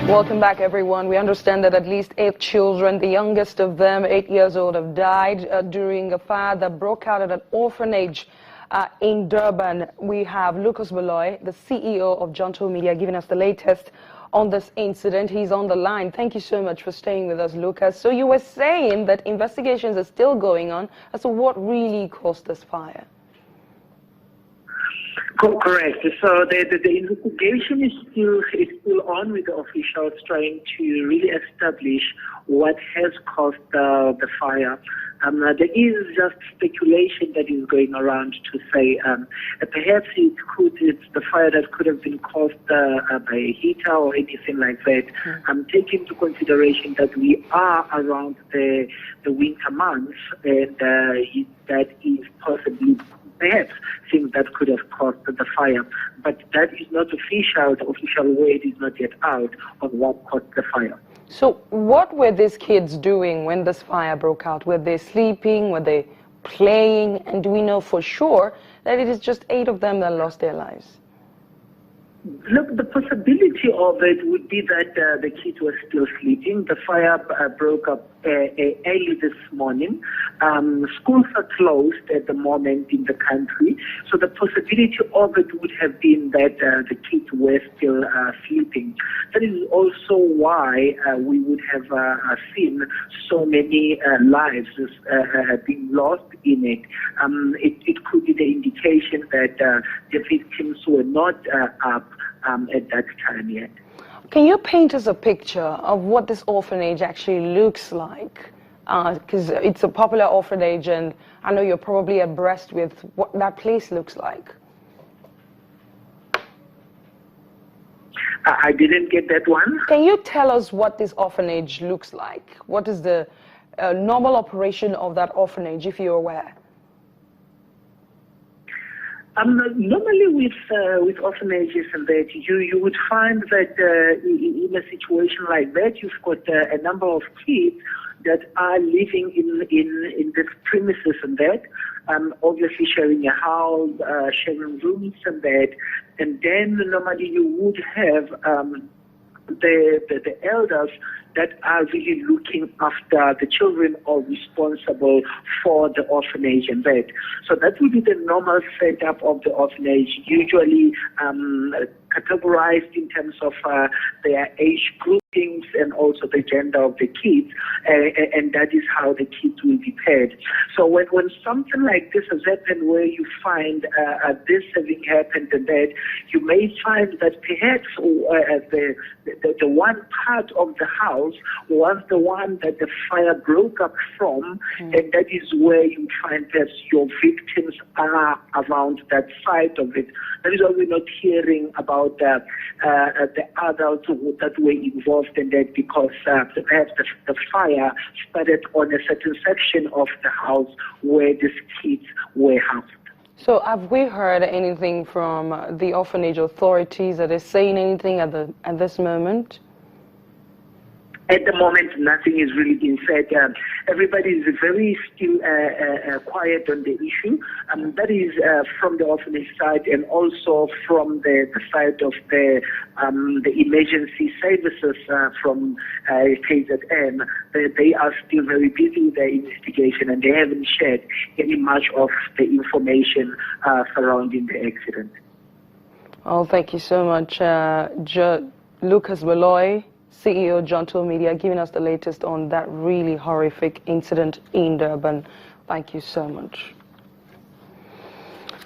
Welcome back, everyone. We understand that at least 8 children, the youngest of them, 8 years old, have died during a fire that broke out at an orphanage in Durban. We have Lucas Beloy, the CEO of Jonto Media, giving us the latest on this incident. He's on the line. Thank you so much for staying with us, Lucas. So you were saying that investigations are still going on as to what really caused this fire. Correct. So the investigation is still on with the officials trying to really establish what has caused the fire. There is just speculation that is going around to say perhaps it's the fire that could have been caused by a heater or anything like that. Take into consideration that we are around the winter months, and that is possibly perhaps things that could have caused the fire. But that is not official. The official word is not yet out on what caused the fire. So what were these kids doing when this fire broke out? Were they sleeping? Were they playing? And do we know for sure that it is just 8 of them that lost their lives? Look, the possibility of it would be that the kids were still sleeping. The fire broke up early this morning. Schools are closed at the moment in the country, so the possibility of it would have been that the kids were still sleeping. That is also why we would have seen so many lives being lost in it. It could be the indication that the victims were not up at that time yet. Can you paint us a picture of what this orphanage actually looks like? Because it's a popular orphanage, and I know you're probably abreast with what that place looks like. I didn't get that one. Can you tell us what this orphanage looks like? What is the normal operation of that orphanage, if you're aware? Normally with orphanages and that, you would find that in a situation like that, you've got a number of kids that are living in this premises and that, obviously sharing a house, sharing rooms and that, and then normally you would have the elders that are really looking after the children or responsible for the orphanage and that. So that would be the normal setup of the orphanage, usually categorized in terms of their age groupings and also the gender of the kids, and that is how the kids will be paired. So when something like this has happened, where you find this having happened and that, you may find that perhaps the one part of the house was the one that the fire broke up from, and that is where you find that your victims are around that side of it. That is why we're not hearing about the adults that were involved in that, because perhaps the fire started on a certain section of the house where these kids were housed. So have we heard anything from the orphanage authorities? Are they saying anything at this moment? At the moment, nothing is really being said. Everybody is very still quiet on the issue. That is from the orphanage side, and also from the side of the emergency services from KZN. They are still very busy with their investigation, and they haven't shared any much of the information surrounding the accident. Oh, thank you so much, Lucas Beloy, CEO Jonto Media, giving us the latest on that really horrific incident in Durban. Thank you so much.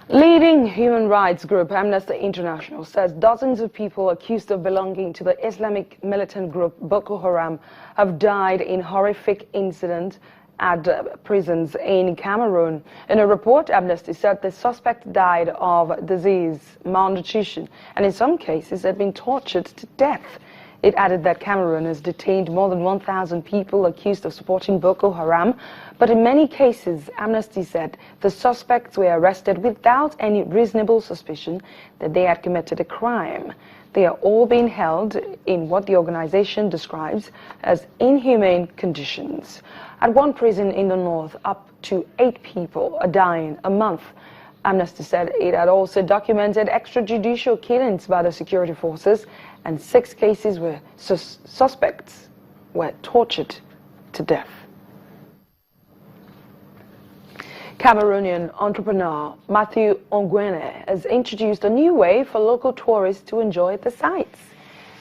Leading human rights group Amnesty International says dozens of people accused of belonging to the Islamic militant group Boko Haram have died in horrific incidents at prisons in Cameroon. In a report, Amnesty said the suspect died of disease, malnutrition, and in some cases had been tortured to death. It added that Cameroon has detained more than 1,000 people accused of supporting Boko Haram, but in many cases, Amnesty said the suspects were arrested without any reasonable suspicion that they had committed a crime. They are all being held in what the organization describes as inhumane conditions. At one prison in the north, up to 8 people are dying a month Amnesty said it had also documented extrajudicial killings by the security forces, and 6 cases where suspects were tortured to death. Cameroonian entrepreneur Matthew Ongwene has introduced a new way for local tourists to enjoy the sights.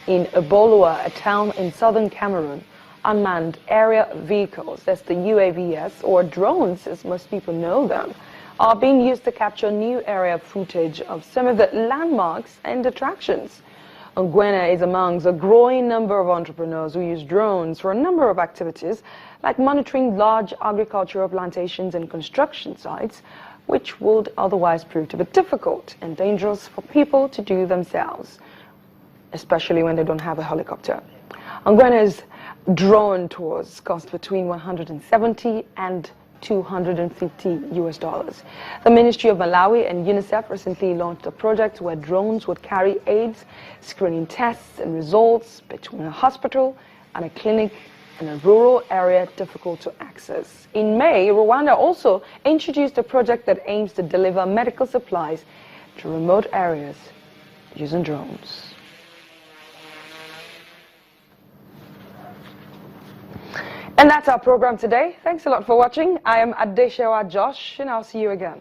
In Ebolua, a town in southern Cameroon, unmanned area vehicles, that's the UAVs, or drones as most people know them, are being used to capture new area footage of some of the landmarks and attractions. Ongwene is amongst a growing number of entrepreneurs who use drones for a number of activities, like monitoring large agricultural plantations and construction sites, which would otherwise prove to be difficult and dangerous for people to do themselves, especially when they don't have a helicopter. Ongwene's drone tours cost between $170 and $250. The Ministry of Malawi and UNICEF recently launched a project where drones would carry aids, screening tests and results between a hospital and a clinic in a rural area difficult to access. In May, Rwanda also introduced a project that aims to deliver medical supplies to remote areas using drones. And that's our program today. Thanks a lot for watching. I am Adeshewa Josh, and I'll see you again.